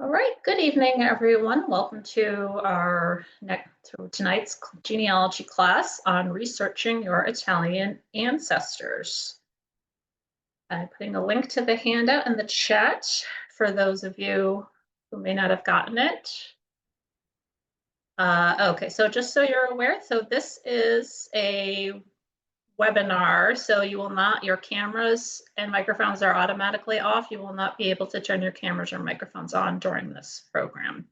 All right, good evening, everyone. Welcome to tonight's genealogy class on researching your Italian ancestors. I'm putting a link to the handout in the chat for those of you who may not have gotten it. Okay, so just so you're aware, so this is a webinar, so your cameras and microphones are automatically off. You will not be able to turn your cameras or microphones on during this program.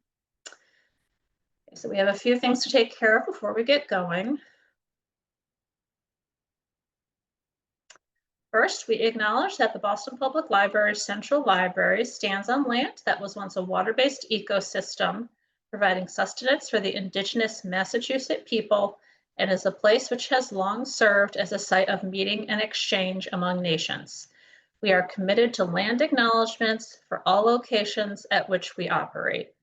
Okay, so we have a few things to take care of before we get going. First, we acknowledge that the Boston Public Library's Central Library stands on land that was once a water-based ecosystem, providing sustenance for the indigenous Massachusetts people, and is a place which has long served as a site of meeting and exchange among nations. We are committed to land acknowledgements for all locations at which we operate.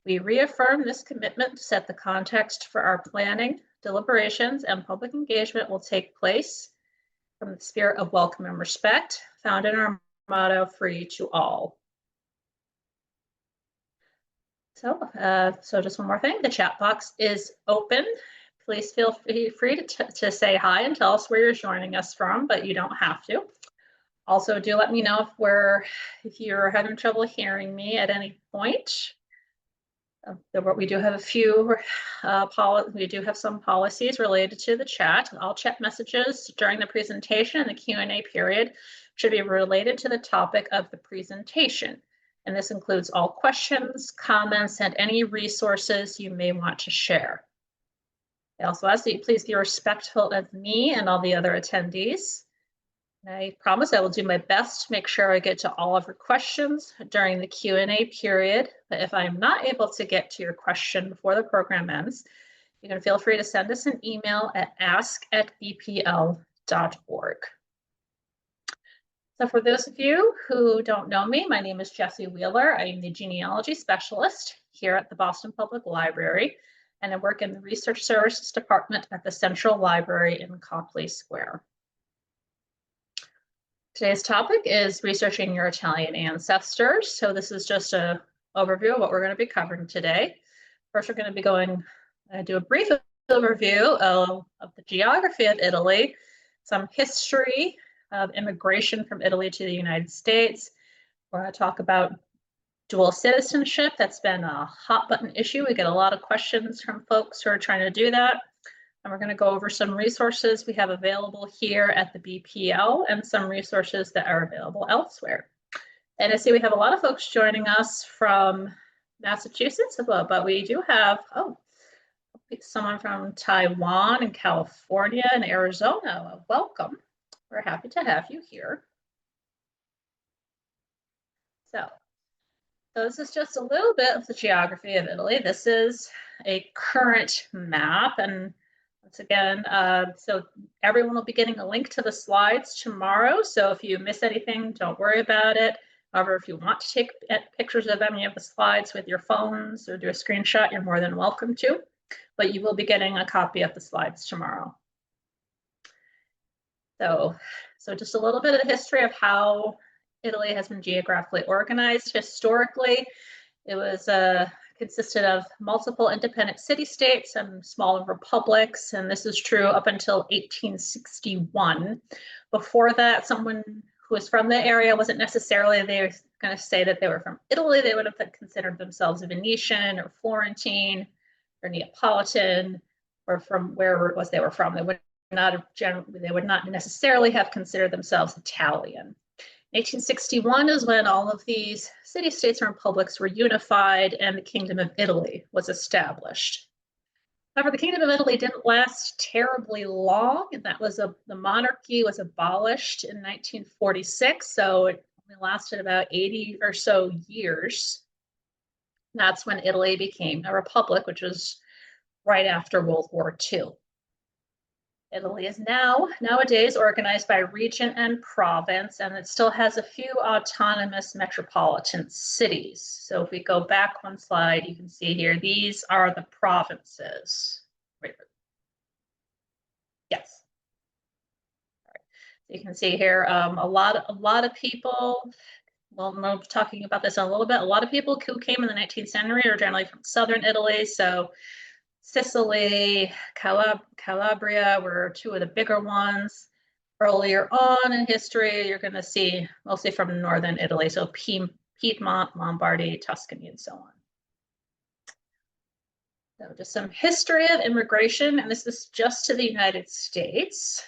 We reaffirm this commitment to set the context for our planning, deliberations, and public engagement will take place from the spirit of welcome and respect found in our motto, free to all. So just one more thing, the chat box is open. Please feel free to say hi and tell us where you're joining us from, but you don't have to. Also, do let me know if you're having trouble hearing me at any point. We do have we do have some policies related to the chat. All chat messages during the presentation and the Q&A period should be related to the topic of the presentation. And this includes all questions, comments, and any resources you may want to share. I also ask that you please be respectful of me and all the other attendees. I promise I will do my best to make sure I get to all of your questions during the Q&A period. But if I'm not able to get to your question before the program ends, you can feel free to send us an email at ask@bpl.org. So for those of you who don't know me, my name is Jessie Wheeler. I am the genealogy specialist here at the Boston Public Library, and I work in the Research Services Department at the Central Library in Copley Square. Today's topic is researching your Italian ancestors. So this is just an overview of what we're going to be covering today. First, we're going to be do a brief overview of the geography of Italy, some history of immigration from Italy to the United States. We're going to talk about dual citizenship. That's been a hot button issue. We get a lot of questions from folks who are trying to do that. And we're going to go over some resources we have available here at the BPL and some resources that are available elsewhere. And I see we have a lot of folks joining us from Massachusetts, but we do have, someone from Taiwan and California and Arizona. Welcome. We're happy to have you here. So this is just a little bit of the geography of Italy. This is a current map, and once again, so everyone will be getting a link to the slides tomorrow. So if you miss anything, don't worry about it. However, if you want to take pictures of any of the slides with your phones or do a screenshot, you're more than welcome to. But you will be getting a copy of the slides tomorrow. So just a little bit of the history of how Italy has been geographically organized. Historically, it was consisted of multiple independent city-states and smaller republics, and this is true up until 1861. Before that, someone who was from the area wasn't necessarily they were going to say that they were from Italy. They would have considered themselves Venetian or Florentine or Neapolitan, or from wherever it was they were from. They would not necessarily have considered themselves Italian. 1861 is when all of these city-states and republics were unified and the Kingdom of Italy was established. However, the Kingdom of Italy didn't last terribly long, and the monarchy was abolished in 1946, so it only lasted about 80 or so years. And that's when Italy became a republic, which was right after World War II. Italy is nowadays organized by region and province, and it still has a few autonomous metropolitan cities. So if we go back one slide, you can see here, these are the provinces. Yes. All right. So you can see here, a lot of people well, I'm talking about this in a little bit. A lot of people who came in the 19th century are generally from southern Italy. So Sicily, Calabria were two of the bigger ones. Earlier on in history, you're going to see mostly from northern Italy, so Piedmont, Lombardy, Tuscany, and so on. So just some history of immigration, and this is just to the United States.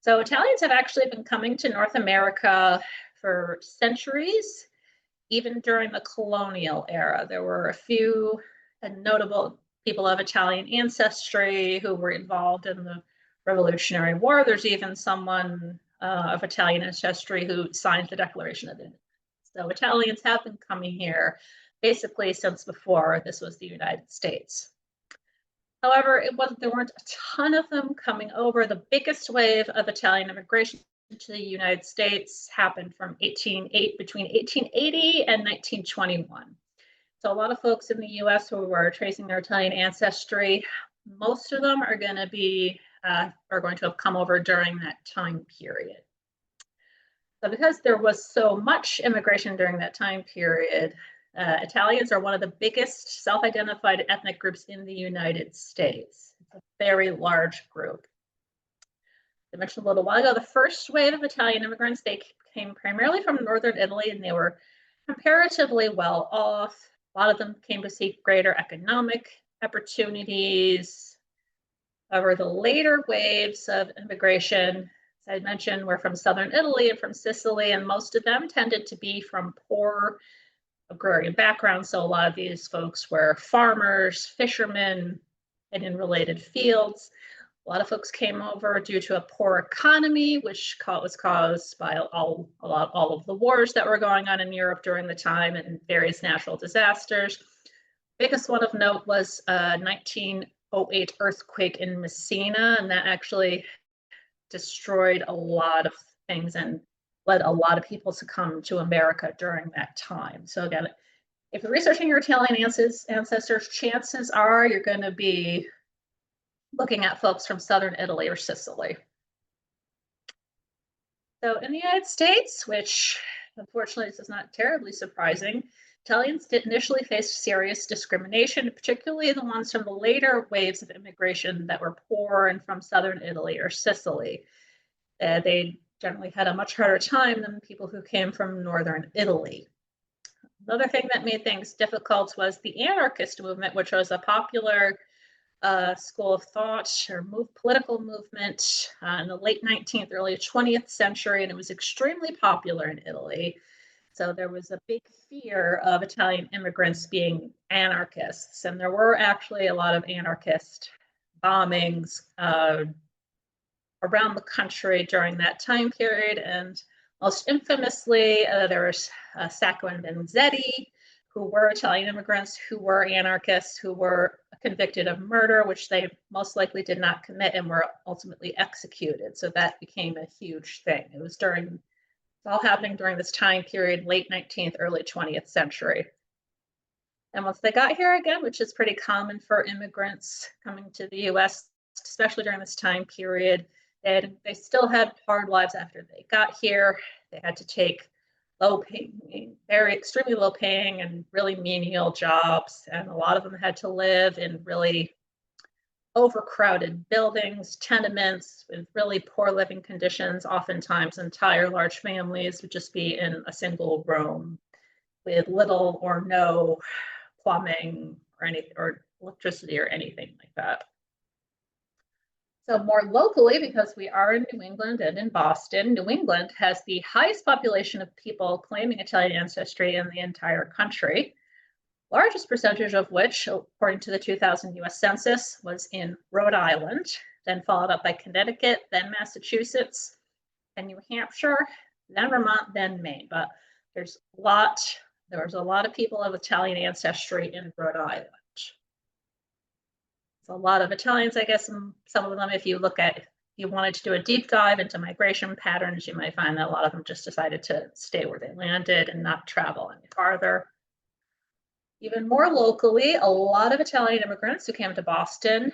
So Italians have actually been coming to North America for centuries, even during the colonial era. There were a few notable people of Italian ancestry who were involved in the Revolutionary War. There's even someone of Italian ancestry who signed the Declaration of Independence. So Italians have been coming here basically since before this was the United States. However, there weren't a ton of them coming over. The biggest wave of Italian immigration to the United States happened from between 1880 and 1921. So a lot of folks in the US who were tracing their Italian ancestry, most of them are going to have come over during that time period. So because there was so much immigration during that time period, Italians are one of the biggest self-identified ethnic groups in the United States. It's a very large group. I mentioned a little while ago, the first wave of Italian immigrants, they came primarily from northern Italy, and they were comparatively well off. A lot of them came to seek greater economic opportunities. However, the later waves of immigration, as I mentioned, were from southern Italy and from Sicily, and most of them tended to be from poor agrarian backgrounds. So a lot of these folks were farmers, fishermen, and in related fields. A lot of folks came over due to a poor economy, which was caused by all of the wars that were going on in Europe during the time and various natural disasters. Biggest one of note was a 1908 earthquake in Messina, and that actually destroyed a lot of things and led a lot of people to come to America during that time. So again, if you're researching your Italian ancestors, chances are you're going to be looking at folks from southern Italy or Sicily. So in the United States, which unfortunately this is not terribly surprising, Italians did initially face serious discrimination, particularly the ones from the later waves of immigration that were poor and from southern Italy or Sicily. They generally had a much harder time than people who came from northern Italy. Another thing that made things difficult was the anarchist movement, which was a popular school of thought or political movement in the late 19th, early 20th century, and it was extremely popular in Italy. So there was a big fear of Italian immigrants being anarchists, and there were actually a lot of anarchist bombings around the country during that time period. And most infamously, there was Sacco and Vanzetti, who were Italian immigrants, who were anarchists, who were convicted of murder, which they most likely did not commit and were ultimately executed. So that became a huge thing. It was all happening during this time period, late 19th, early 20th century. And once they got here again, which is pretty common for immigrants coming to the US, especially during this time period, they still had hard lives after they got here. They had to take extremely low paying and really menial jobs. And a lot of them had to live in really overcrowded buildings, tenements with really poor living conditions. Oftentimes entire large families would just be in a single room with little or no plumbing or electricity or anything like that. So more locally, because we are in New England and in Boston, New England has the highest population of people claiming Italian ancestry in the entire country, largest percentage of which, according to the 2000 US Census, was in Rhode Island, then followed up by Connecticut, then Massachusetts, and New Hampshire, then Vermont, then Maine. But there was a lot of people of Italian ancestry in Rhode Island. A lot of Italians, I guess, and some of them, if you wanted to do a deep dive into migration patterns, you might find that a lot of them just decided to stay where they landed and not travel any farther. Even more locally, a lot of Italian immigrants who came to Boston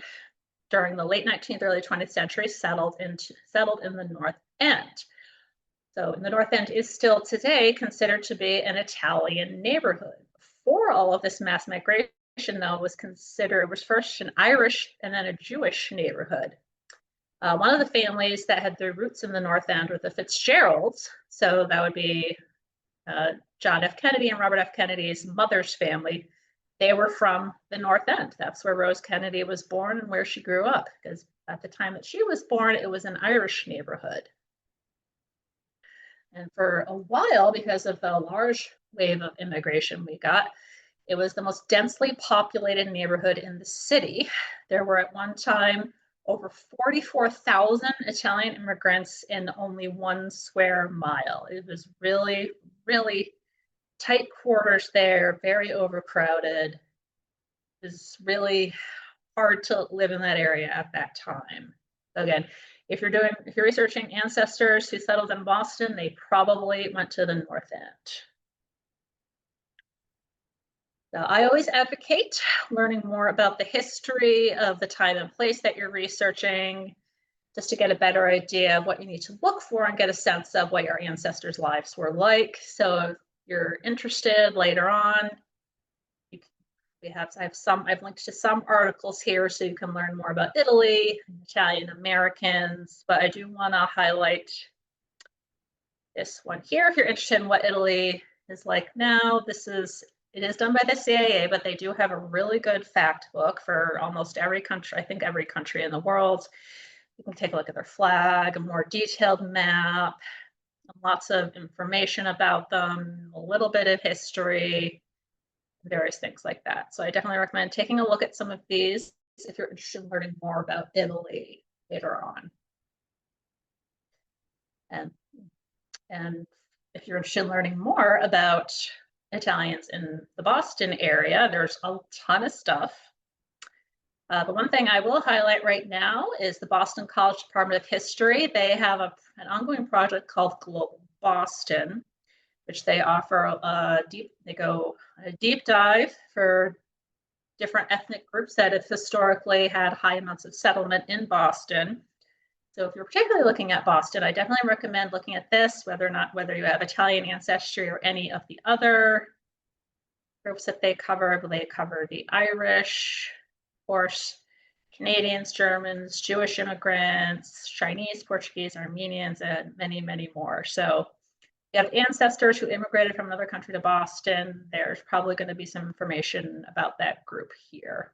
during the late 19th, early 20th century settled in the North End. So the North End is still today considered to be an Italian neighborhood. Before all of this mass migration, though, it was first an Irish and then a Jewish neighborhood. One of the families that had their roots in the North End were the Fitzgeralds. So that would be John F. Kennedy and Robert F. Kennedy's mother's family. They were from the North End. That's where Rose Kennedy was born and where she grew up, because at the time that she was born, it was an Irish neighborhood. And for a while, because of the large wave of immigration we got, it was the most densely populated neighborhood in the city. There were at one time over 44,000 Italian immigrants in only 1 square mile. It was really, really tight quarters there, very overcrowded. It was really hard to live in that area at that time. So again, if you're researching ancestors who settled in Boston, they probably went to the North End. So I always advocate learning more about the history of the time and place that you're researching, just to get a better idea of what you need to look for and get a sense of what your ancestors' lives were like. So if you're interested later on, I've linked to some articles here so you can learn more about Italy, Italian Americans, but I do want to highlight this one here. If you're interested in what Italy is like now, it is done by the CIA, but they do have a really good fact book for almost every country, I think every country in the world. You can take a look at their flag, a more detailed map, lots of information about them, a little bit of history, various things like that. So I definitely recommend taking a look at some of these if you're interested in learning more about Italy later on. And if you're interested in learning more about Italians in the Boston area, there's a ton of stuff. The one thing I will highlight right now is the Boston College Department of History. They have an ongoing project called Global Boston, which they offer they go a deep dive for different ethnic groups that have historically had high amounts of settlement in Boston. So if you're particularly looking at Boston, I definitely recommend looking at this, whether you have Italian ancestry or any of the other groups that they cover. They cover the Irish, of course, Canadians, Germans, Jewish immigrants, Chinese, Portuguese, Armenians, and many, many more. So if you have ancestors who immigrated from another country to Boston, there's probably going to be some information about that group here.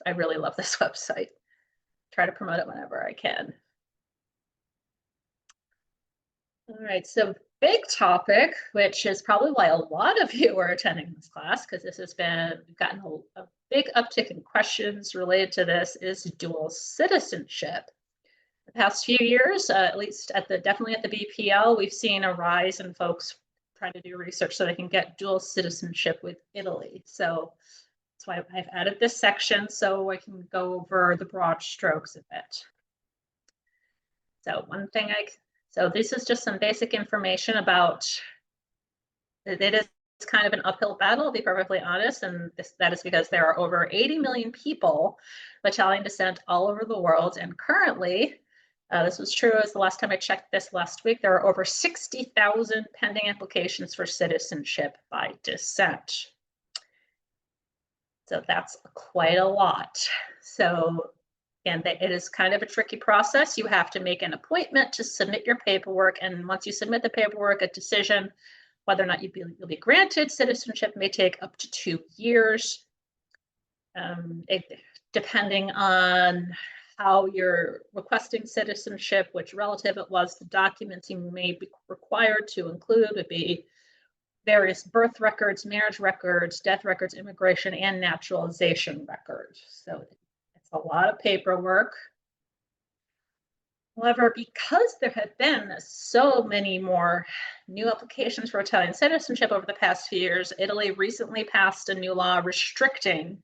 I really love this website. Try to promote it whenever I can. All right, so big topic, which is probably why a lot of you are attending this class, because we've gotten a big uptick in questions related to this, is dual citizenship. The past few years, at least definitely at the BPL, we've seen a rise in folks trying to do research so they can get dual citizenship with Italy. So that's why I've added this section so I can go over the broad strokes of it. So this is just some basic information about it. Is kind of an uphill battle, to be perfectly honest, and that is because there are over 80 million people of Italian descent all over the world, and currently, this was true as the last time I checked this last week, there are over 60,000 pending applications for citizenship by descent. So that's quite a lot. So again, it is kind of a tricky process. You have to make an appointment to submit your paperwork, and once you submit the paperwork, a decision whether or not you'll be granted citizenship may take up to 2 years, depending on how you're requesting citizenship, which relative it was. The documents you may be required to include would be various birth records, marriage records, death records, immigration, and naturalization records. So it's a lot of paperwork. However, because there have been so many more new applications for Italian citizenship over the past few years, Italy recently passed a new law restricting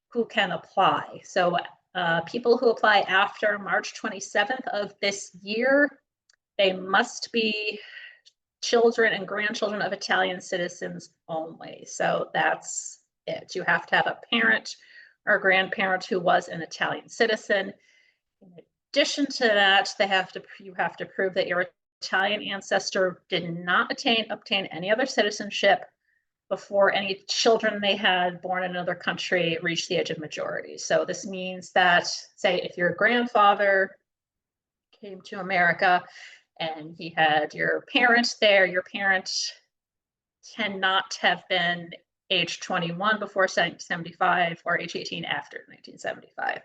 who can apply. So people who apply after March 27th of this year, they must be children and grandchildren of Italian citizens only. So that's it. You have to have a parent or grandparent who was an Italian citizen. In addition to that, you have to prove that you're Italian ancestor did not obtain any other citizenship before any children they had born in another country reached the age of majority. So this means that, say, if your grandfather came to America and he had your parents there, your parents cannot have been age 21 before 1975 or age 18 after 1975.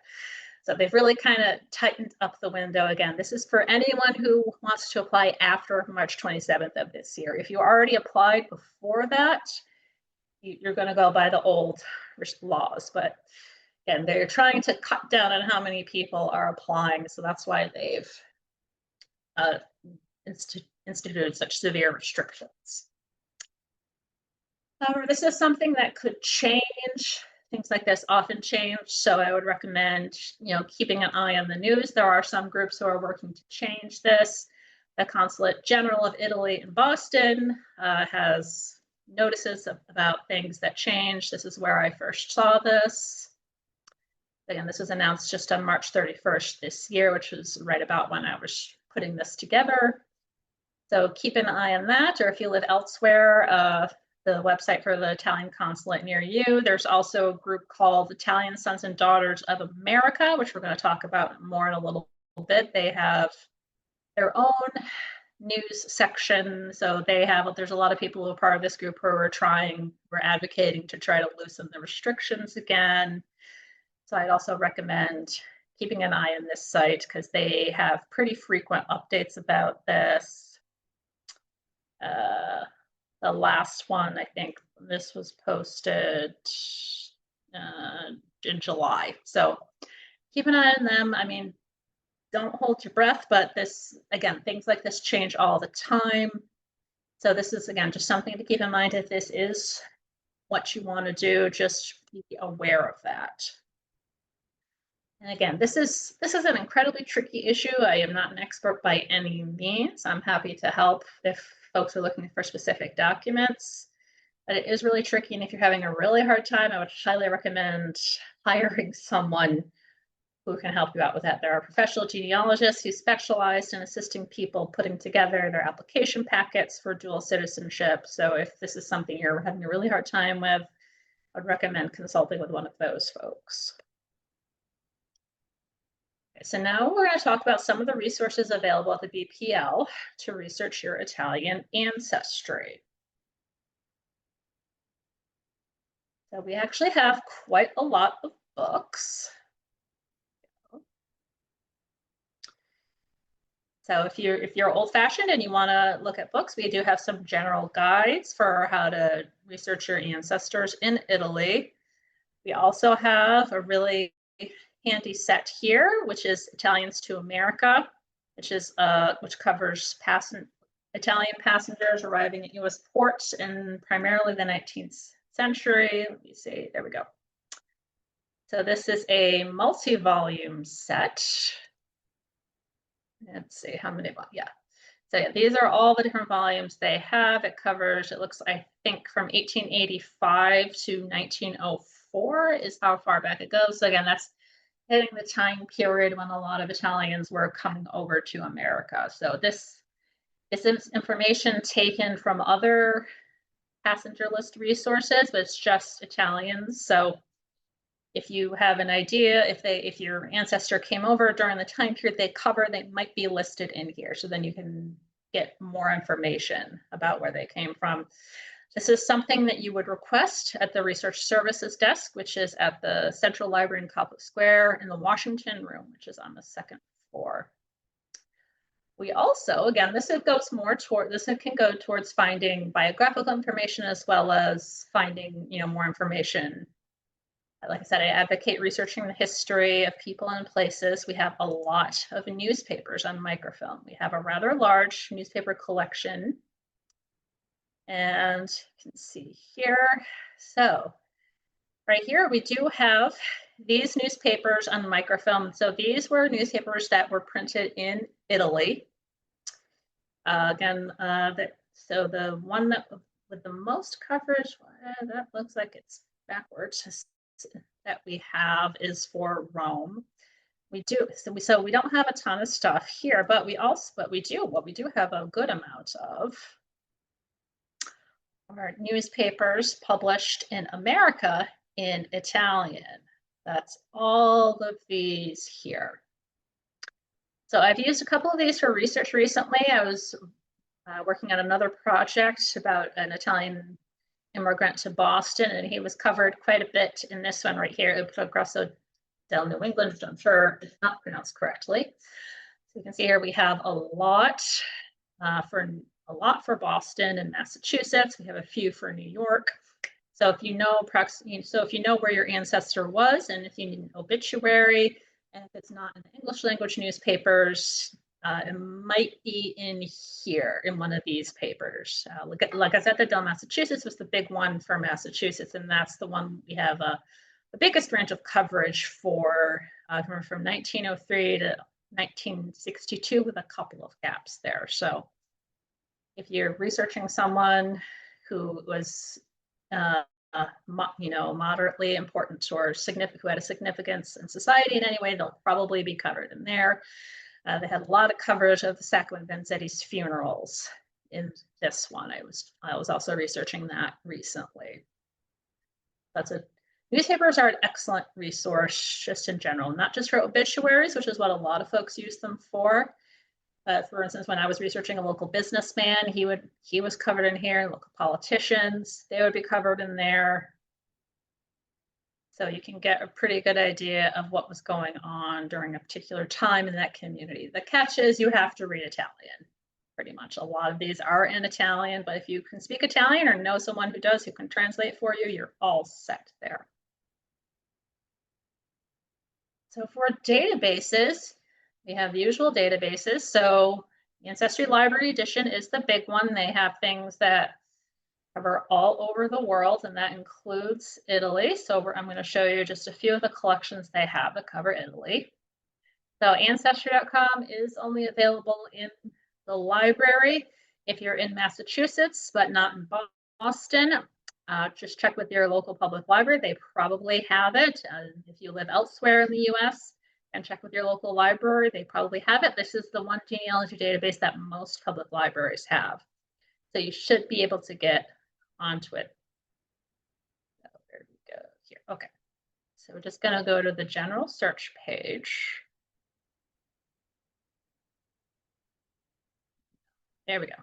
So they've really kind of tightened up the window again. This is for anyone who wants to apply after March 27th of this year. If you already applied before that, you're going to go by the old laws. But again, they're trying to cut down on how many people are applying. So that's why they've instituted such severe restrictions. However, this is something that could change. Things like this often change, so I would recommend, keeping an eye on the news. There are some groups who are working to change this. The Consulate General of Italy in Boston has notices about things that change. This is where I first saw this. Again, this was announced just on March 31st this year, which was right about when I was putting this together. So keep an eye on that, or if you live elsewhere, the website for the Italian consulate near you. There's also a group called Italian Sons and Daughters of America, which we're going to talk about more in a little bit. They have their own news section. So there's a lot of people who are part of this group who are advocating to try to loosen the restrictions again. So I'd also recommend keeping an eye on this site because they have pretty frequent updates about this. The last one, I think this was posted in July. So keep an eye on them. I mean, don't hold your breath, but things like this change all the time. So this is, again, just something to keep in mind. If this is what you want to do, just be aware of that. And again, this is an incredibly tricky issue. I am not an expert by any means. I'm happy to help if folks are looking for specific documents, but it is really tricky. And if you're having a really hard time, I would highly recommend hiring someone who can help you out with that. There are professional genealogists who specialize in assisting people putting together their application packets for dual citizenship. So if this is something you're having a really hard time with, I'd recommend consulting with one of those folks. So now we're going to talk about some of the resources available at the BPL to research your Italian ancestry. So we actually have quite a lot of books. So if you're old-fashioned and you want to look at books, we do have some general guides for how to research your ancestors in Italy. We also have a really handy set here, which is Italians to America, which covers Italian passengers arriving at U.S. ports in primarily the 19th century. Let me see, there we go. So this is a multi-volume set. Let's see how many, yeah. So yeah, these are all the different volumes they have. It covers, it looks, I think, from 1885 to 1904 is how far back it goes. So again, that's hitting the time period when a lot of Italians were coming over to America. So this is information taken from other passenger list resources, but it's just Italians. So if you have an idea, if your ancestor came over during the time period they cover, they might be listed in here. So then you can get more information about where they came from. This is something that you would request at the Research Services Desk, which is at the Central Library in Cobble Square in the Washington Room, which is on the second floor. We also, again, this can go towards finding biographical information as well as finding, more information. Like I said, I advocate researching the history of people and places. We have a lot of newspapers on microfilm. We have a rather large newspaper collection. And you can see here, so right here we do have these newspapers on microfilm. So these were newspapers that were printed in Italy. So the one that with the most coverage, that looks like it's backwards, that we have is for Rome. we do, so we don't have a ton of stuff here, but we do have a good amount of our newspapers published in America in Italian. That's all of these here. So I've used a couple of these for research recently. I was working on another project about an Italian immigrant to Boston, and he was covered quite a bit in this one right here, Il Progresso del New England, which I'm sure is not pronounced correctly. So you can see here we have a lot for Boston and Massachusetts. We have a few for New York. So if you know where your ancestor was, and if you need an obituary, and if it's not in the English language newspapers, it might be in here in one of these papers. La Gazzetta del Massachusetts was the big one for Massachusetts, and that's the one we have the biggest range of coverage for from 1903 to 1962 with a couple of gaps there. So if you're researching someone who was moderately important or who had a significance in society in any way, they'll probably be covered in there. They had a lot of coverage of the Sacco and Vanzetti's funerals in this one. I was also researching that recently. Newspapers are an excellent resource just in general, not just for obituaries, which is what a lot of folks use them for. For instance, when I was researching a local businessman, he was covered in here. Local politicians, they would be covered in there. So you can get a pretty good idea of what was going on during a particular time in that community. The catch is you have to read Italian, pretty much. A lot of these are in Italian, but if you can speak Italian or know someone who does, who can translate for you, you're all set there. So for databases, we have the usual databases. So Ancestry Library Edition is the big one. They have things that cover all over the world, and that includes Italy. So I'm going to show you just a few of the collections they have that cover Italy. So Ancestry.com is only available in the library. If you're in Massachusetts, but not in Boston, just check with your local public library. They probably have it. If you live elsewhere in the US, and check with your local library, they probably have it. This is the one genealogy database that most public libraries have. So you should be able to get onto it. So there we go here. Okay. So we're just going to go to the general search page. There we go.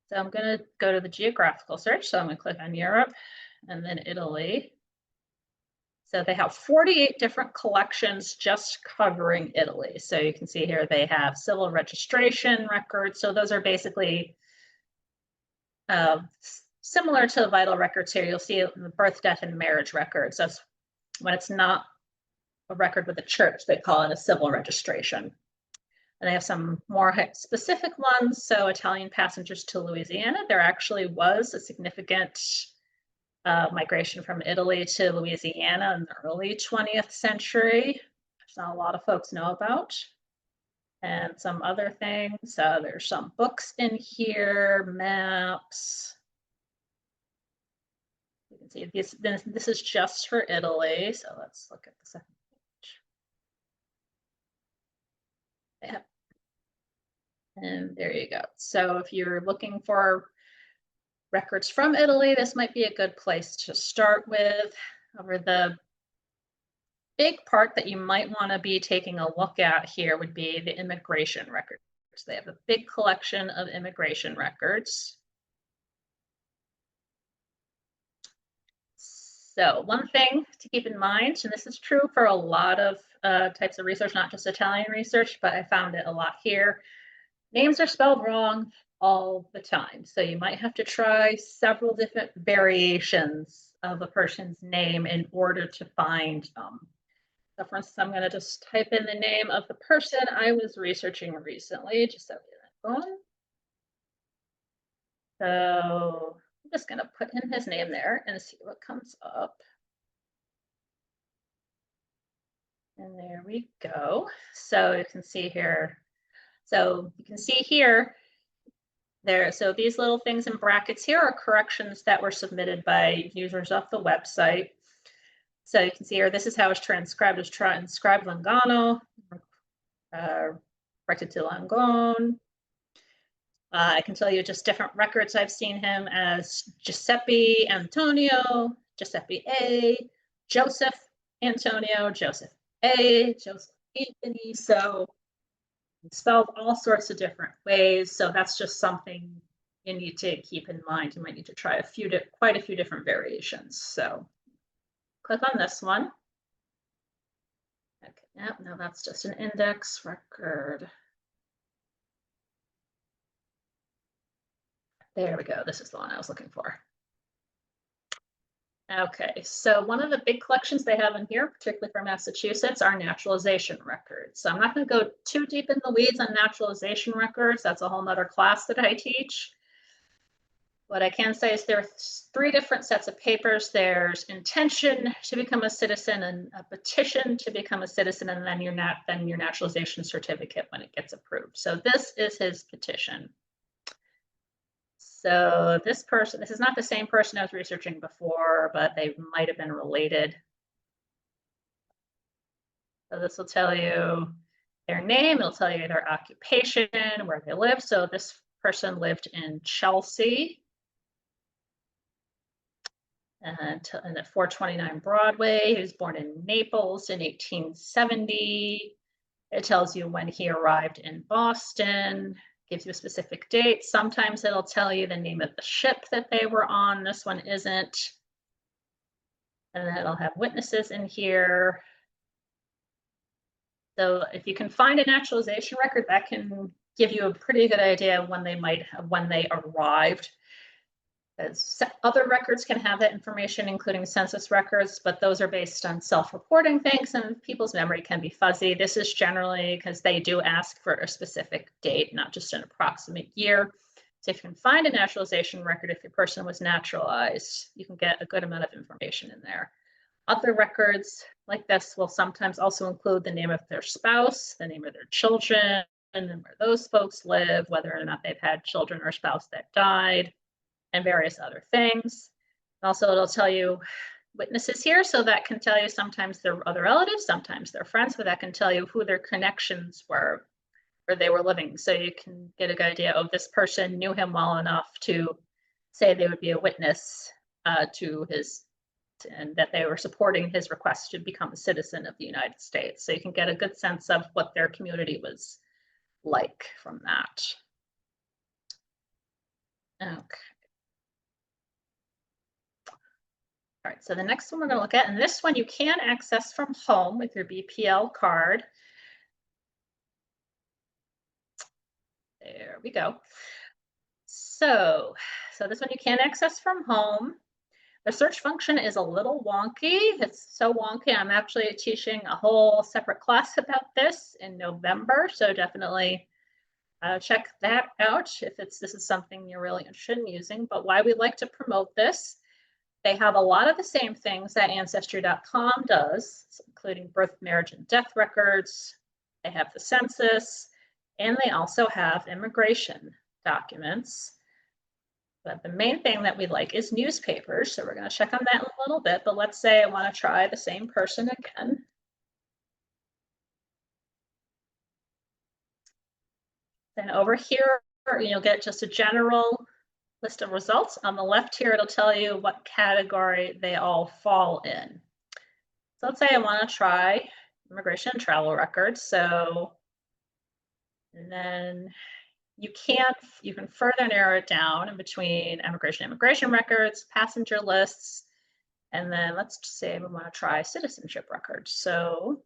So I'm going to go to the geographical search. So I'm going to click on Europe and then Italy. So they have 48 different collections just covering Italy. So you can see here they have civil registration records. So those are basically similar to vital records here. You'll see the birth, death, and marriage records. That's when it's not a record with the church, they call it a civil registration. And they have some more specific ones. So Italian passengers to Louisiana, there actually was a significant migration from Italy to Louisiana in the early 20th century, which not a lot of folks know about. And some other things. There's some books in here, maps. You can see this is just for Italy. So let's look at the second page. Yep. And there you go. So if you're looking for records from Italy, this might be a good place to start with. Over the big part that you might want to be taking a look at here would be the immigration records. They have a big collection of immigration records. So one thing to keep in mind, and this is true for a lot of types of research, not just Italian research, but I found it a lot here. Names are spelled wrong all the time. So you might have to try several different variations of a person's name in order to find them. So for instance, I'm going to just type in the name of the person I was researching recently, just so we have that. So I'm just going to put in his name there and see what comes up. And there we go. So you can see here. So you can see here, so these little things in brackets here are corrections that were submitted by users off the website. So you can see here, this is how it's transcribed. It's transcribed Langano, corrected to Langon. I can tell you just different records I've seen him as Giuseppe Antonio, Giuseppe A, Joseph Antonio, Joseph A, Joseph Anthony. So it's spelled all sorts of different ways. So that's just something you need to keep in mind. You might need to try quite a few different variations. So click on this one. Okay, yep, no, that's just an index record. There we go. This is the one I was looking for. Okay, so one of the big collections they have in here, particularly for Massachusetts, are naturalization records. So I'm not going to go too deep in the weeds on naturalization records. That's a whole nother class that I teach. What I can say is there are 3 different sets of papers. There's intention to become a citizen and a petition to become a citizen, and then your naturalization certificate when it gets approved. So this is his petition. So this is not the same person I was researching before, but they might have been related. So this will tell you their name, it'll tell you their occupation, where they live. So this person lived in Chelsea and at 429 Broadway. He was born in Naples in 1870. It tells you when he arrived in Boston. Gives you a specific date. Sometimes it'll tell you the name of the ship that they were on. This one isn't. And then it'll have witnesses in here. So if you can find a naturalization record, that can give you a pretty good idea of when they arrived. As other records can have that information, including census records, but those are based on self-reporting things and people's memory can be fuzzy. This is generally because they do ask for a specific date, not just an approximate year. So if you can find a naturalization record, if your person was naturalized, you can get a good amount of information in there. Other records like this will sometimes also include the name of their spouse, the name of their children, and then where those folks live, whether or not they've had children or spouse that died, and various other things. Also, it'll tell you witnesses here, so that can tell you sometimes they're other relatives, sometimes they're friends, but that can tell you who their connections were, where they were living. So you can get a good idea of this person knew him well enough to say they would be a witness to his, and that they were supporting his request to become a citizen of the United States. So you can get a good sense of what their community was like from that. Okay. All right, so the next one we're going to look at, and this one you can access from home with your BPL card. There we go. So this one you can access from home. The search function is a little wonky. It's so wonky, I'm actually teaching a whole separate class about this in November, so definitely check that out if this is something you're really interested in using. But why we like to promote this, they have a lot of the same things that Ancestry.com does, including birth, marriage, and death records. They have the census, and they also have immigration documents. But the main thing that we like is newspapers. So we're going to check on that in a little bit. But let's say I want to try the same person again. Then over here, you'll get just a general list of results. On the left here, it'll tell you what category they all fall in. So let's say I want to try immigration and travel records. So, and then you can further narrow it down in between immigration records, passenger lists, and then let's just say we want to try citizenship records. So,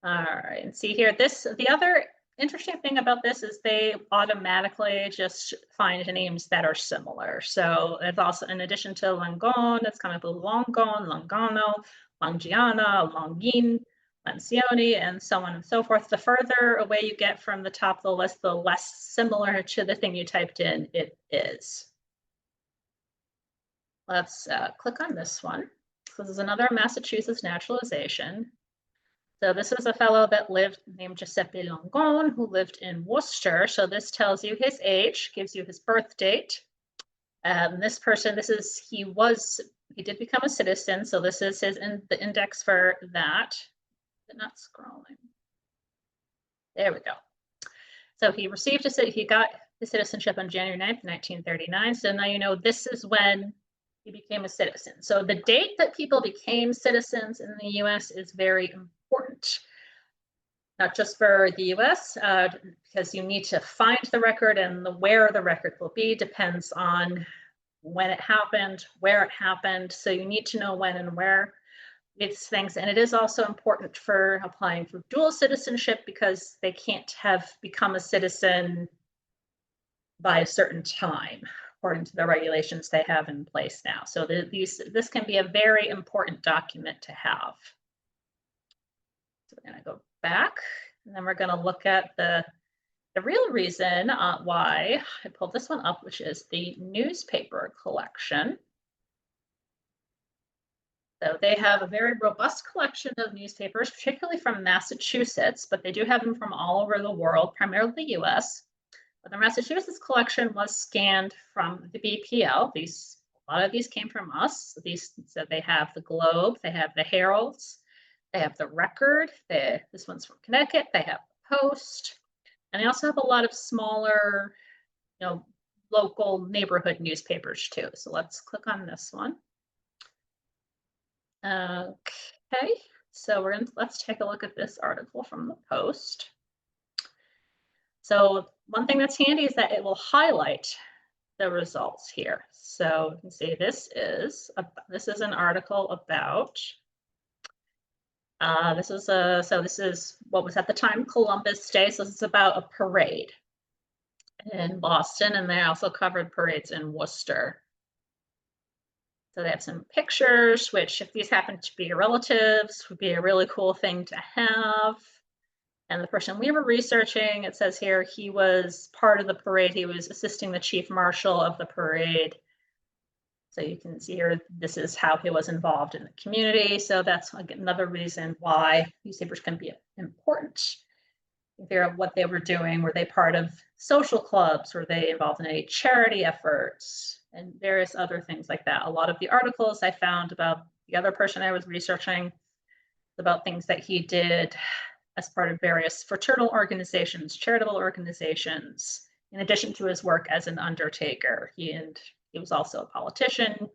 all right, and see here, the other interesting thing about this is they automatically just find names that are similar. So it's also, in addition to Langon, it's coming up with Longon, Longano, Longiana, Longin, Lancioni, and so on and so forth. The further away you get from the top of the list, the less similar to the thing you typed in it is. Let's click on this one. So this is another Massachusetts naturalization. So this is a fellow that lived named Giuseppe Longon, who lived in Worcester. So this tells you his age, gives you his birth date. This person, he did become a citizen, so this is the index for that. But not scrolling. There we go. So he got his citizenship on January 9th, 1939. So now you know this is when he became a citizen. So the date that people became citizens in the US is very important, not just for the US, because you need to find the record, and where the record will be depends on when it happened, where it happened. So you need to know when and where these things. And it is also important for applying for dual citizenship, because they can't have become a citizen by a certain time, according to the regulations they have in place now. So this can be a very important document to have. So we're going to go back, and then we're going to look at the real reason why I pulled this one up, which is the newspaper collection. So they have a very robust collection of newspapers, particularly from Massachusetts, but they do have them from all over the world, primarily the US. But the Massachusetts collection was scanned from the BPL. A lot of these came from us. So they have the Globe, they have the Heralds, they have the Record. This one's from Connecticut. They have the Post, and they also have a lot of smaller, local neighborhood newspapers too. So let's click on this one. Okay, so let's take a look at this article from the Post. So one thing that's handy is that it will highlight the results here. So you can see this is an article about this is what was at the time Columbus Day. So this is about a parade in Boston, and they also covered parades in Worcester. So they have some pictures, which, if these happen to be your relatives, would be a really cool thing to have. And the person we were researching, it says here, he was part of the parade. He was assisting the chief marshal of the parade. So you can see here, this is how he was involved in the community. So that's another reason why newspapers can be important. Figure out what they were doing. Were they part of social clubs? Were they involved in any charity efforts? And various other things like that. A lot of the articles I found about the other person I was researching, about things that he did as part of various fraternal organizations, charitable organizations, in addition to his work as an undertaker. He was also a politician.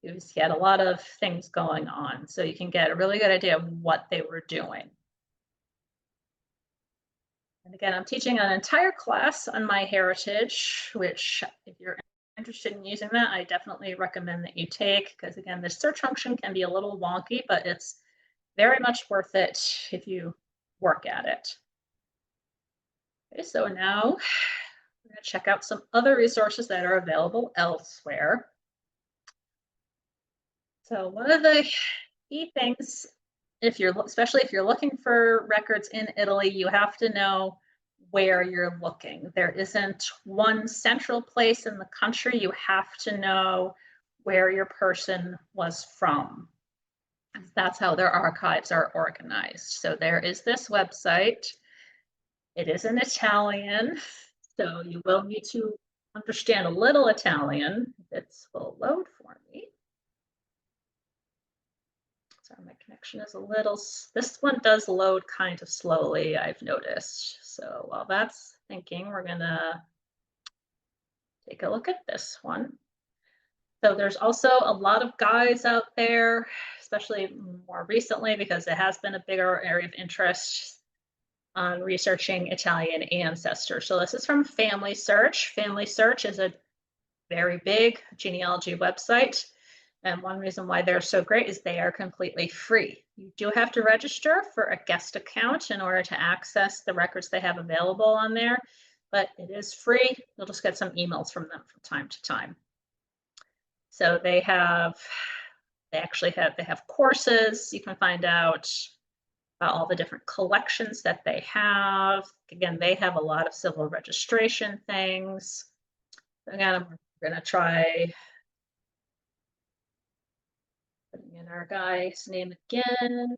He had a lot of things going on. So you can get a really good idea of what they were doing. And again, I'm teaching an entire class on MyHeritage, which, if you're interested in using that, I definitely recommend that you take, because again, the search function can be a little wonky, but it's very much worth it if you work at it. Okay, so now we're going to check out some other resources that are available elsewhere. So one of the key things, especially if you're looking for records in Italy, you have to know where you're looking. There isn't one central place in the country. You have to know where your person was from. That's how their archives are organized. So there is this website. It is in Italian, so you will need to understand a little Italian. It will load for me. Sorry, my connection is this one does load kind of slowly, I've noticed. So while that's thinking, we're gonna take a look at this one. So there's also a lot of guides out there, especially more recently, because it has been a bigger area of interest on researching Italian ancestors. So this is from Family Search. Family Search is a very big genealogy website. And one reason why they're so great is they are completely free. You do have to register for a guest account in order to access the records they have available on there, but it is free. You'll just get some emails from them from time to time. So they have courses. You can find out about all the different collections that they have. Again, they have a lot of civil registration things. Again, we're going to try putting in our guy's name again.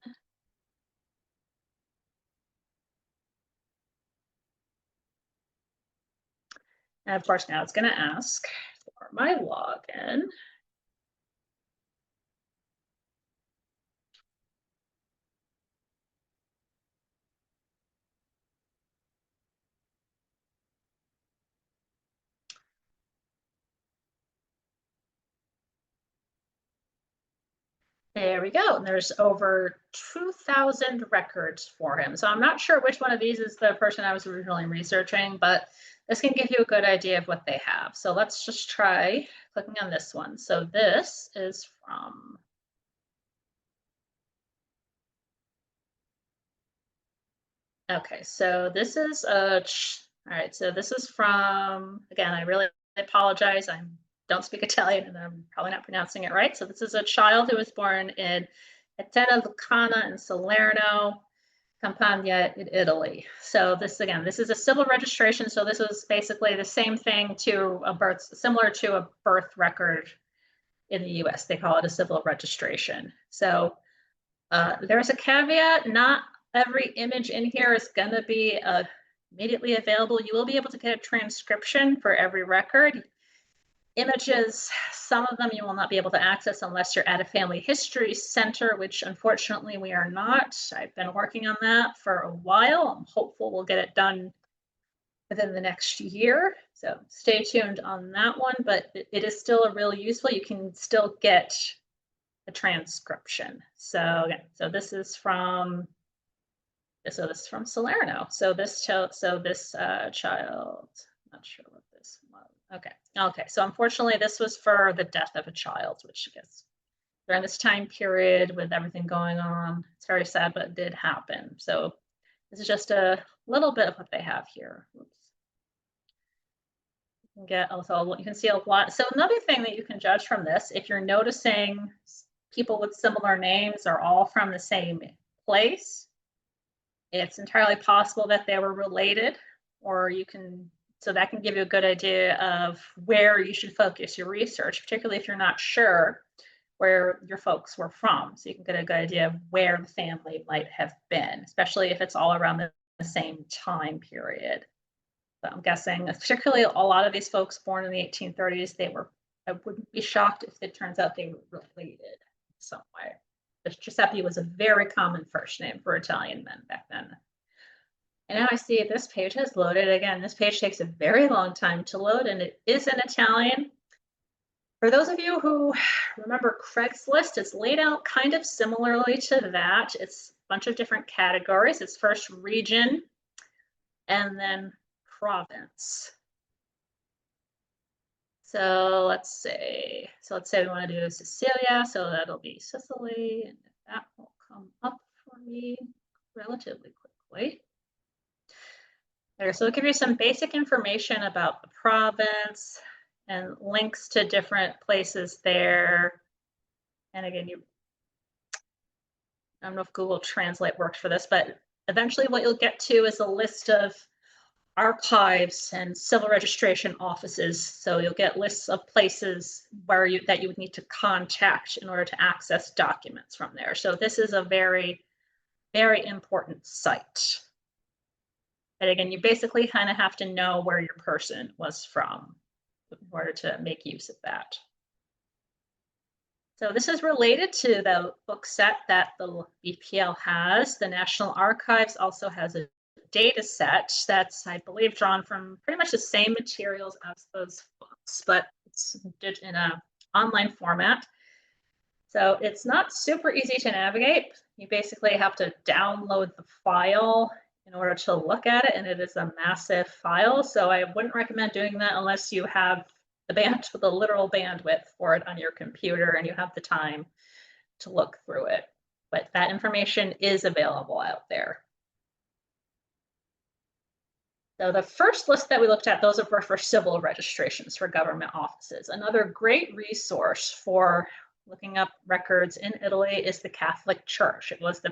And of course, now it's going to ask for my login. There we go. And there's over 2,000 records for him. So I'm not sure which one of these is the person I was originally researching, but this can give you a good idea of what they have. So let's just try clicking on this one. So this is from, okay, so this is all right, so this is from, again, I really apologize. I don't speak Italian and I'm probably not pronouncing it right. So this is a child who was born in Etena Lucana in Salerno, Campania in Italy. So this, again, this is a civil registration. So this was basically the same thing to a birth, similar to a birth record in the US. They call it a civil registration. So there's a caveat, not every image in here is gonna be immediately available. You will be able to get a transcription for every record. Images, some of them you will not be able to access unless you're at a family history center, which unfortunately we are not. I've been working on that for a while. I'm hopeful we'll get it done within the next year. So stay tuned on that one, but it is still a really useful. You can still get a transcription. So again, so this is from Salerno. So this child, not sure what this was. Okay. So unfortunately, this was for the death of a child, which I guess during this time period with everything going on, it's very sad, but it did happen. So this is just a little bit of what they have here. Oops. You can get also, you can see a lot. So another thing that you can judge from this, if you're noticing people with similar names are all from the same place, it's entirely possible that they were related, or you can, so that can give you a good idea of where you should focus your research, particularly if you're not sure where your folks were from. So you can get a good idea of where the family might have been, especially if it's all around the same time period. So I'm guessing, particularly a lot of these folks born in the 1830s, I wouldn't be shocked if it turns out they were related in some way. Giuseppe was a very common first name for Italian men back then. And now I see this page has loaded. Again, this page takes a very long time to load, and it is in Italian. For those of you who remember Craigslist, it's laid out kind of similarly to that. It's a bunch of different categories. It's first region, and then province. So let's say we want to do Sicilia, so that'll be Sicily, and that will come up for me relatively quickly. There, so it'll give you some basic information about the province and links to different places there. And again, I don't know if Google Translate works for this, but eventually what you'll get to is a list of archives and civil registration offices. So you'll get lists of places where that you would need to contact in order to access documents from there. So this is a very, very important site. And again, you basically kind of have to know where your person was from in order to make use of that. So this is related to the book set that the BPL has. The National Archives also has a data set that's, I believe, drawn from pretty much the same materials as those books, but it's in an online format. So it's not super easy to navigate. You basically have to download the file in order to look at it, and it is a massive file. So I wouldn't recommend doing that unless you have the literal bandwidth for it on your computer and you have the time to look through it. But that information is available out there. So the first list that we looked at, those were for civil registrations for government offices. Another great resource for looking up records in Italy is the Catholic Church. It was, I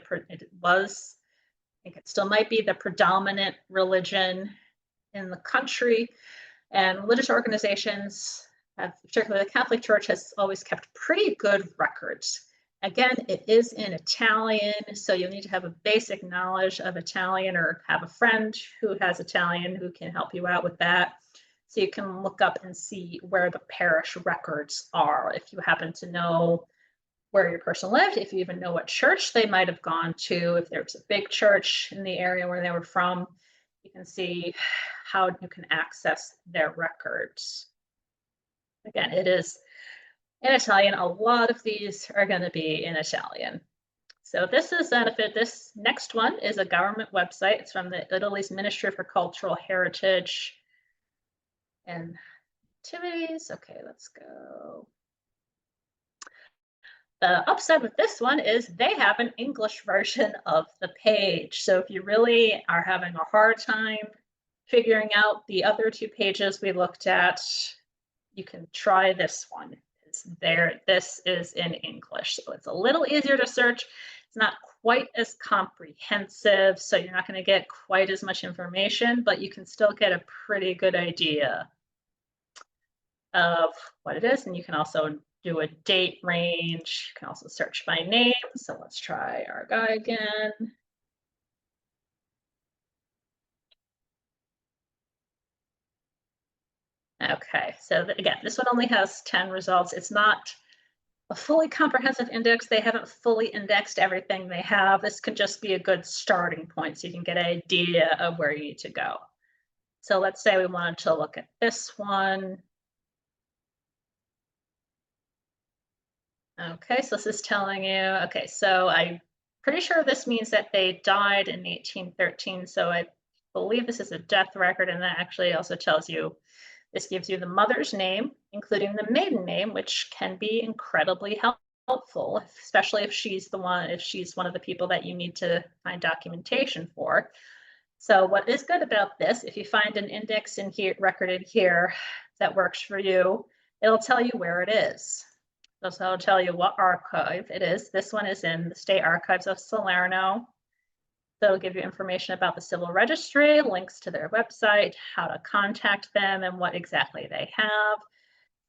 think it still might be, the predominant religion in the country. And religious organizations, particularly the Catholic Church, has always kept pretty good records. Again, it is in Italian, so you'll need to have a basic knowledge of Italian or have a friend who has Italian who can help you out with that. So you can look up and see where the parish records are. If you happen to know where your person lived, if you even know what church they might have gone to, if there was a big church in the area where they were from, you can see how you can access their records. Again, it is in Italian. A lot of these are going to be in Italian. So this next one is a government website. It's from the Italy's Ministry for Cultural Heritage and Activities. Okay, let's go. The upside with this one is they have an English version of the page. So if you really are having a hard time figuring out the other two pages we looked at, you can try this one. This is in English, so it's a little easier to search. It's not quite as comprehensive, so you're not going to get quite as much information, but you can still get a pretty good idea of what it is. And you can also do a date range. You can also search by name. So let's try our guy again. Okay, so again, this one only has 10 results. It's not a fully comprehensive index. They haven't fully indexed everything they have. This could just be a good starting point so you can get an idea of where you need to go. So let's say we wanted to look at this one. Okay, so this is telling you, okay, so I'm pretty sure this means that they died in 1813. So I believe this is a death record, and that actually also tells you, this gives you the mother's name, including the maiden name, which can be incredibly helpful, especially if she's one of the people that you need to find documentation for. So what is good about this, if you find an index in here, recorded here, that works for you, it'll tell you where it is. So I'll tell you what archive it is. This one is in the State Archives of Salerno. So it'll give you information about the civil registry, links to their website, how to contact them, and what exactly they have.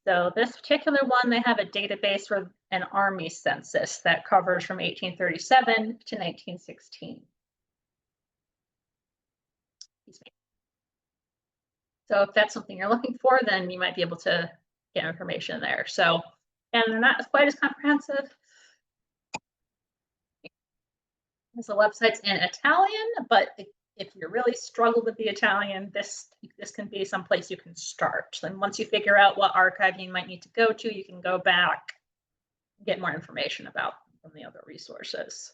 So this particular one, they have a database for an army census that covers from 1837 to 1916. So if that's something you're looking for, then you might be able to get information there. So, and they're not quite as comprehensive. The website's in Italian, but if you really struggle with the Italian, this can be some place you can start. And once you figure out what archive you might need to go to, you can go back and get more information about from the other resources.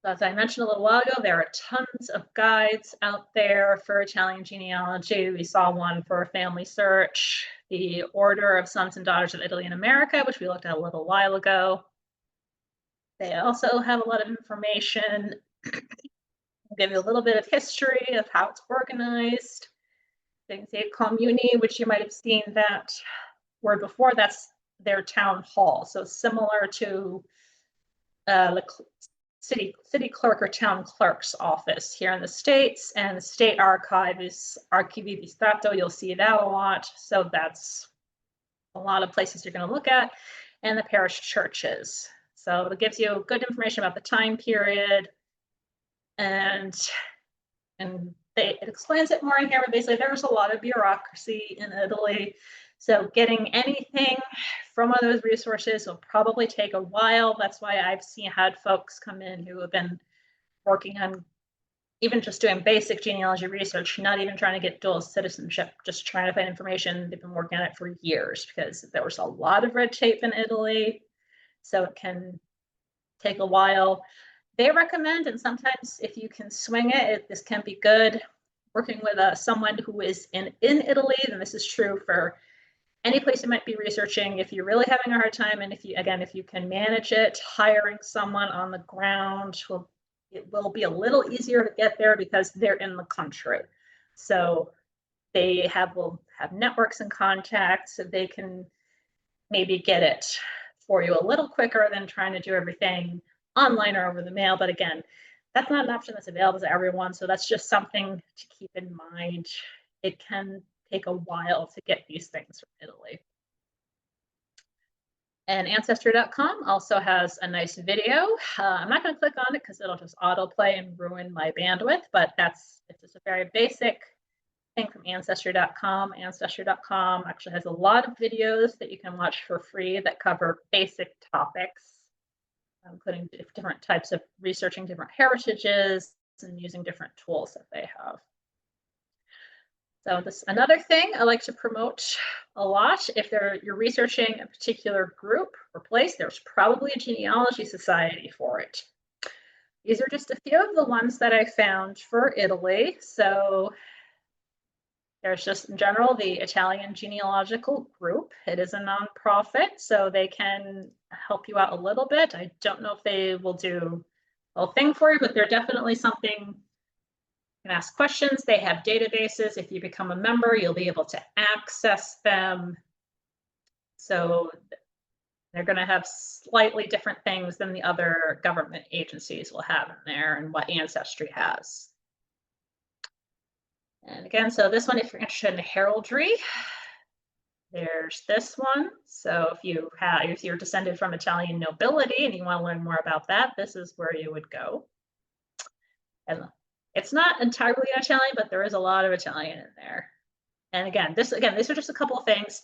So as I mentioned a little while ago, there are tons of guides out there for Italian genealogy. We saw one for a family search, the Order of Sons and Daughters of Italy and America, which we looked at a little while ago. They also have a lot of information. I'll give you a little bit of history of how it's organized. They can say Comuni, which you might have seen that word before. That's their town hall. So similar to the city clerk or town clerk's office here in the States, and the state archive is Archivi di Stato. You'll see that a lot. So that's a lot of places you're going to look at, and the parish churches. So it gives you good information about the time period, and it explains it more in here, but basically there's a lot of bureaucracy in Italy. So getting anything from one of those resources will probably take a while. That's why I've had folks come in who have been working on even just doing basic genealogy research, not even trying to get dual citizenship, just trying to find information. They've been working on it for years because there was a lot of red tape in Italy. So it can take a while. They recommend, and sometimes if you can swing it, this can be good, working with someone who is in Italy. Then this is true for any place you might be researching. If you're really having a hard time, and if you can manage it, hiring someone on the ground it will be a little easier to get there because they're in the country. So they will have networks and contacts, so they can maybe get it for you a little quicker than trying to do everything online or over the mail. But again, that's not an option that's available to everyone. So that's just something to keep in mind. It can take a while to get these things from Italy. And Ancestry.com also has a nice video. I'm not going to click on it because it'll just autoplay and ruin my bandwidth, but it's just a very basic thing from Ancestry.com. Ancestry.com actually has a lot of videos that you can watch for free that cover basic topics, including different types of researching different heritages and using different tools that they have. So this another thing I like to promote a lot. If you're researching a particular group or place, there's probably a genealogy society for it. These are just a few of the ones that I found for Italy. So there's just in general the Italian Genealogical Group. It is a nonprofit, so they can help you out a little bit. I don't know if they will do the whole thing for you, but they're definitely something. You can ask questions. They have databases. If you become a member, you'll be able to access them. So they're going to have slightly different things than the other government agencies will have in there and what Ancestry has. And again, so this one, if you're interested in heraldry, there's this one. So if you're descended from Italian nobility and you want to learn more about that, this is where you would go. And it's not entirely Italian, but there is a lot of Italian in there. And again, these are just a couple of things.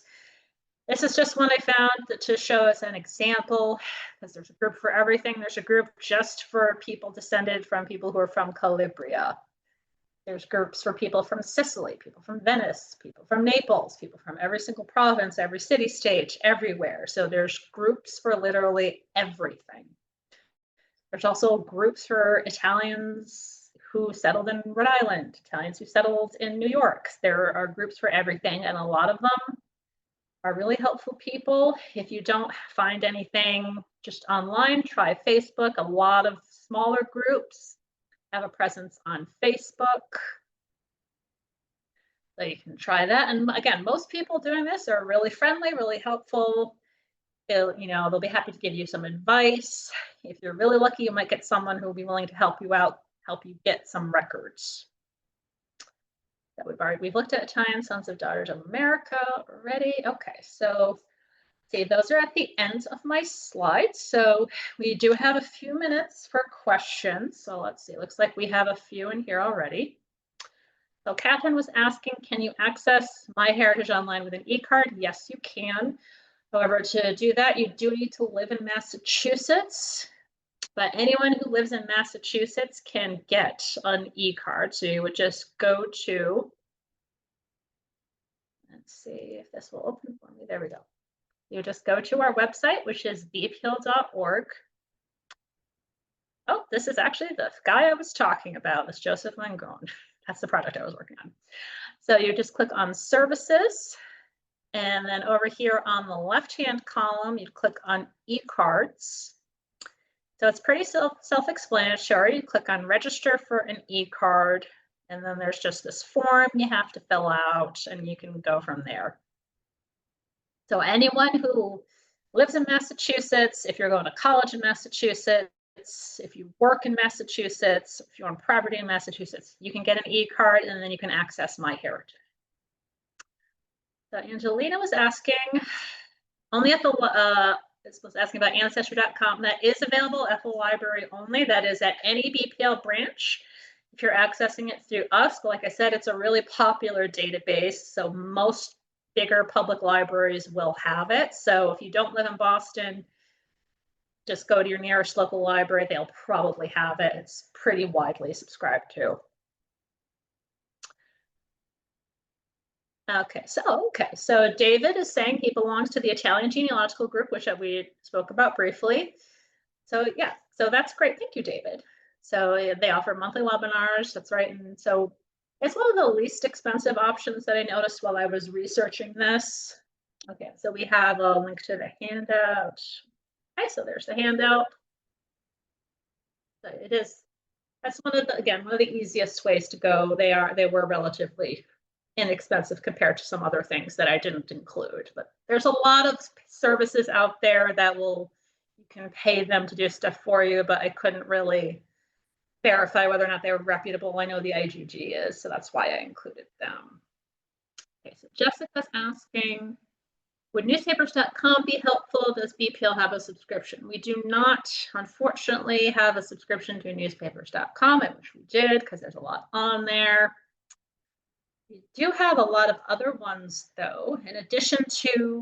This is just one I found to show as an example, because there's a group for everything. There's a group just for people descended from people who are from Calabria. There's groups for people from Sicily, people from Venice, people from Naples, people from every single province, every city-state, everywhere. So there's groups for literally everything. There's also groups for Italians who settled in Rhode Island, Italians who settled in New York. There are groups for everything, and a lot of them are really helpful people. If you don't find anything just online, try Facebook. A lot of smaller groups have a presence on Facebook. So you can try that. And again, most people doing this are really friendly, really helpful. They'll be happy to give you some advice. If you're really lucky, you might get someone who will be willing to help you out, help you get some records. That we've looked at Italian Sons of Daughters of America already. Okay, so see, those are at the end of my slides. So we do have a few minutes for questions. So let's see, looks like we have a few in here already. So Catherine was asking, can you access MyHeritage online with an e-card? Yes, you can. However, to do that, you do need to live in Massachusetts. But anyone who lives in Massachusetts can get an e-card. So you would just go to, let's see if this will open for me. There we go. You just go to our website, which is bpl.org. Oh, this is actually the guy I was talking about, this Joseph Langone. That's the project I was working on. So you just click on services. And then over here on the left-hand column, you click on e-cards. So it's pretty self-explanatory. You click on register for an e-card, and then there's just this form you have to fill out, and you can go from there. So anyone who lives in Massachusetts, if you're going to college in Massachusetts, if you work in Massachusetts, if you own property in Massachusetts, you can get an e-card, and then you can access MyHeritage. So Angelina was asking, only at the was asking about Ancestry.com. That is available at the library only. That is at any BPL branch. If you're accessing it through us, but like I said, it's a really popular database. So most bigger public libraries will have it. So if you don't live in Boston, just go to your nearest local library. They'll probably have it. It's pretty widely subscribed to. Okay, so David is saying he belongs to the Italian Genealogical Group, which we spoke about briefly. So yeah, so that's great. Thank you, David. So they offer monthly webinars. That's right. And so it's one of the least expensive options that I noticed while I was researching this. Okay, so we have a link to the handout. Okay, so there's the handout. So that's one of the easiest ways to go. They were relatively inexpensive compared to some other things that I didn't include, but there's a lot of services out there that you can pay them to do stuff for you, but I couldn't really verify whether or not they were reputable. I know the IGG is, so that's why I included them. Okay, so Jessica's asking, would newspapers.com be helpful? Does BPL have a subscription? We do not, unfortunately, have a subscription to newspapers.com. I wish we did, because there's a lot on there. We do have a lot of other ones, though. In addition to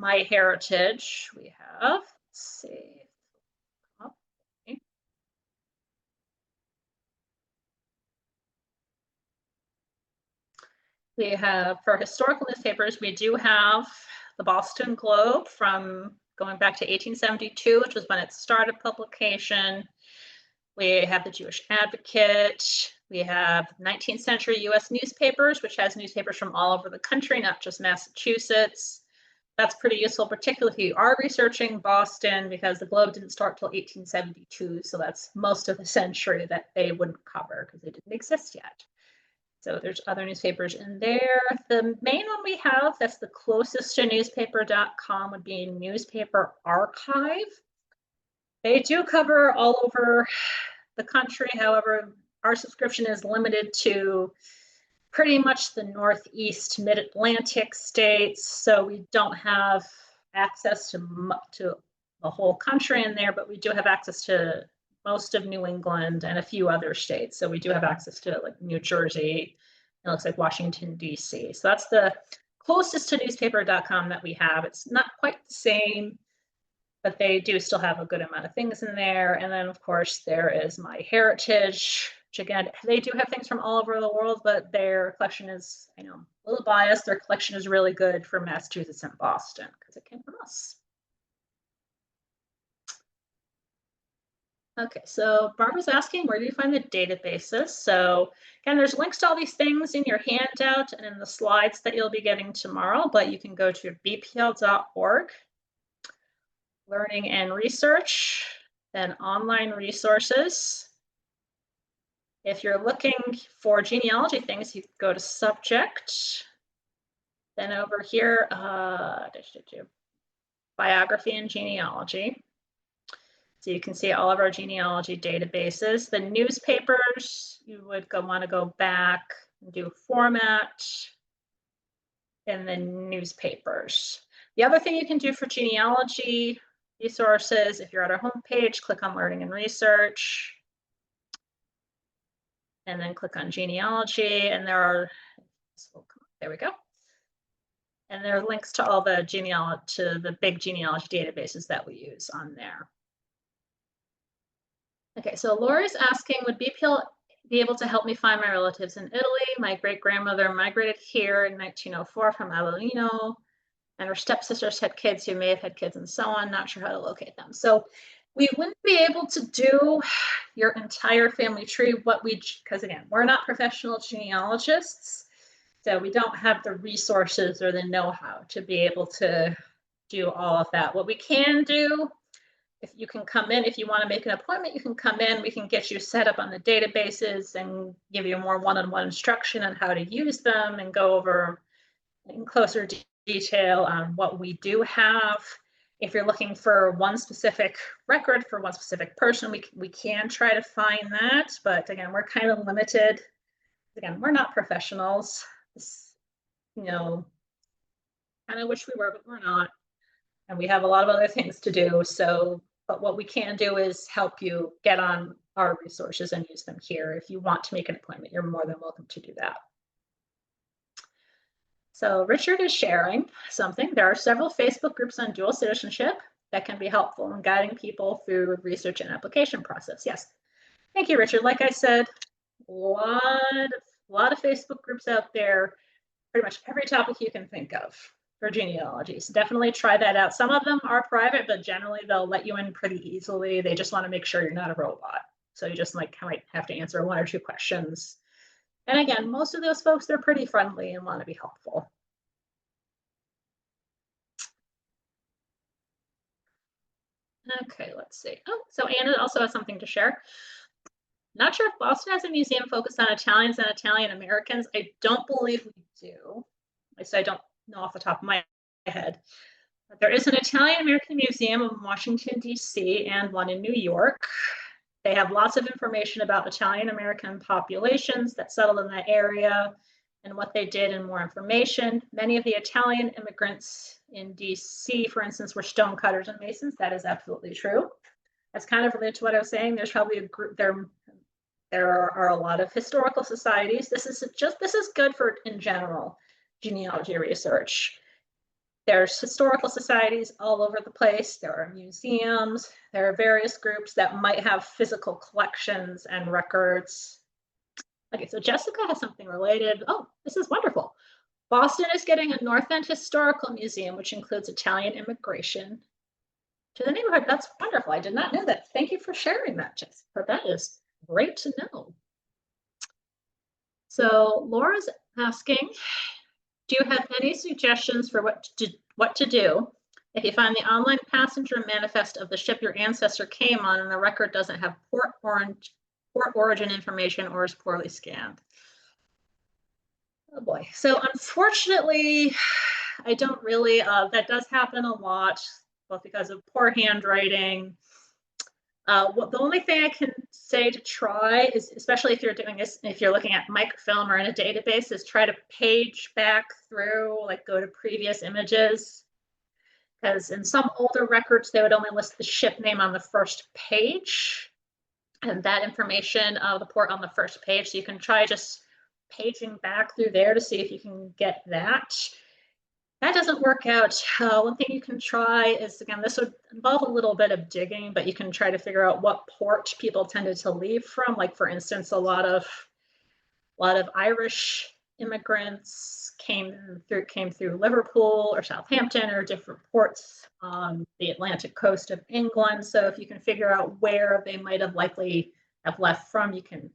MyHeritage, we have, let's see, oh, okay. We have, for historical newspapers, we do have the Boston Globe from going back to 1872, which was when it started publication. We have the Jewish Advocate. We have 19th century US newspapers, which has newspapers from all over the country, not just Massachusetts. That's pretty useful, particularly if you are researching Boston, because the Globe didn't start till 1872. So that's most of the century that they wouldn't cover because they didn't exist yet. So there's other newspapers in there. The main one we have that's the closest to newspaper.com would be Newspaper Archive. They do cover all over the country. However, our subscription is limited to pretty much the Northeast, Mid-Atlantic states. So we don't have access to the whole country in there, but we do have access to most of New England and a few other states. So we do have access to like New Jersey, it looks like Washington, D.C. So that's the closest to newspaper.com that we have. It's not quite the same, but they do still have a good amount of things in there. And then, of course, there is MyHeritage, which again, they do have things from all over the world, but their collection is, I know, a little biased. Their collection is really good for Massachusetts and Boston because it came from us. Okay, so Barbara's asking, where do you find the databases? So again, there's links to all these things in your handout and in the slides that you'll be getting tomorrow, but you can go to bpl.org, learning and research, then online resources. If you're looking for genealogy things, you go to subject. Then over here, biography and genealogy. So you can see all of our genealogy databases. The newspapers, you would want to go back and do format, and then newspapers. The other thing you can do for genealogy resources, if you're at our homepage, click on learning and research, and then click on genealogy, and there are, there we go. And there are links to all the genealogy, to the big genealogy databases that we use on there. Okay, so Laura's asking, would BPL be able to help me find my relatives in Italy? My great-grandmother migrated here in 1904 from Avellino, and her stepsisters had kids who may have had kids and so on. Not sure how to locate them. So we wouldn't be able to do your entire family tree, because again, we're not professional genealogists, so we don't have the resources or the know-how to be able to do all of that. What we can do, if you can come in, if you want to make an appointment, you can come in, we can get you set up on the databases and give you more one-on-one instruction on how to use them and go over in closer detail on what we do have. If you're looking for one specific record for one specific person, we can try to find that, but again, we're kind of limited. Again, we're not professionals. You know, kind of wish we were, but we're not. And we have a lot of other things to do. So, but what we can do is help you get on our resources and use them here. If you want to make an appointment, you're more than welcome to do that. So Richard is sharing something. There are several Facebook groups on dual citizenship that can be helpful in guiding people through the research and application process. Yes. Thank you, Richard. Like I said, a lot of Facebook groups out there, pretty much every topic you can think of for genealogies. Definitely try that out. Some of them are private, but generally they'll let you in pretty easily. They just want to make sure you're not a robot. So you just might have to answer 1 or 2 questions. And again, most of those folks, they're pretty friendly and want to be helpful. Okay, let's see. Oh, so Anna also has something to share. Not sure if Boston has a museum focused on Italians and Italian Americans. I don't believe we do. So I don't know off the top of my head. But there is an Italian American Museum in Washington, D.C. and one in New York. They have lots of information about Italian American populations that settled in that area and what they did and more information. Many of the Italian immigrants in DC, for instance, were stonecutters and masons. That is absolutely true. That's kind of related to what I was saying. There's probably a group there. There are a lot of historical societies. This is good for, in general, genealogy research. There's historical societies all over the place. There are museums. There are various groups that might have physical collections and records. Okay, so Jessica has something related. Oh, this is wonderful. Boston is getting a North End Historical Museum, which includes Italian immigration to the neighborhood. That's wonderful. I did not know that. Thank you for sharing that, Jessica. That is great to know. So Laura's asking, do you have any suggestions for what to do if you find the online passenger manifest of the ship your ancestor came on and the record doesn't have port origin information or is poorly scanned? Oh boy. So unfortunately, I don't really, that does happen a lot, both because of poor handwriting. The only thing I can say to try is, especially if you're doing this, if you're looking at microfilm or in a database, is try to page back through, like go to previous images. Because in some older records, they would only list the ship name on the first page and that information of the port on the first page. So you can try just paging back through there to see if you can get that. That doesn't work out. One thing you can try is, again, this would involve a little bit of digging, but you can try to figure out what port people tended to leave from. Like, for instance, a lot of Irish immigrants came through Liverpool or Southampton or different ports on the Atlantic coast of England. So if you can figure out where they might have likely have left from, you can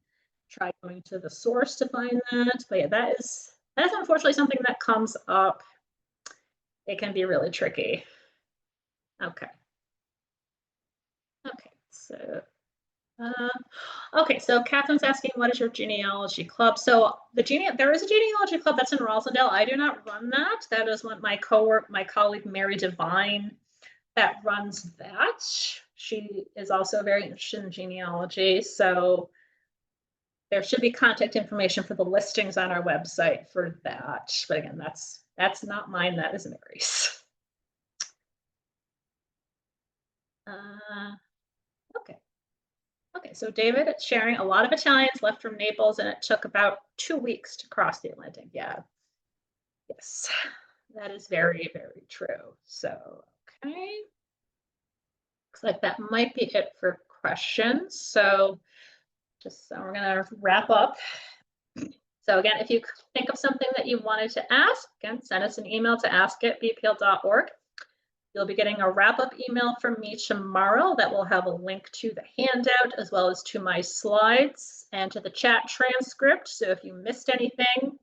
try going to the source to find that. But yeah, that is unfortunately something that comes up. It can be really tricky. Okay. Okay, so so Catherine's asking, what is your genealogy club? So there is a genealogy club that's in Roslindale. I do not run that. That is what my colleague Mary Devine that runs that. She is also very interested in genealogy. So there should be contact information for the listings on our website for that. But again, that's not mine, that is Mary's. Okay. Okay, so David, it's sharing a lot of Italians left from Naples and it took about 2 weeks to cross the Atlantic. Yeah. Yes, that is very, very true. So, okay. Looks like that might be it for questions. So we're gonna wrap up. So again, if you think of something that you wanted to ask, again, send us an email to ask@bpl.org. You'll be getting a wrap-up email from me tomorrow that will have a link to the handout as well as to my slides and to the chat transcript. So if you missed anything,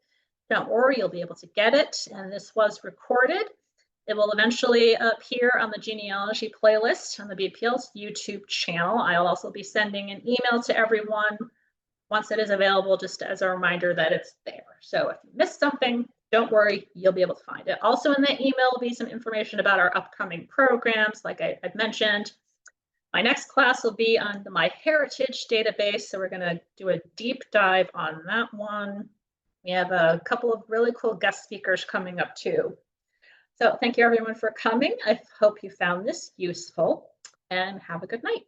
don't worry, you'll be able to get it. And this was recorded. It will eventually appear on the genealogy playlist on the BPL's YouTube channel. I'll also be sending an email to everyone once it is available, just as a reminder that it's there. So if you missed something, don't worry, you'll be able to find it. Also in that email will be some information about our upcoming programs, like I've mentioned. My next class will be on the MyHeritage database, so we're gonna do a deep dive on that one. We have a couple of really cool guest speakers coming up too. So thank you everyone for coming. I hope you found this useful and have a good night.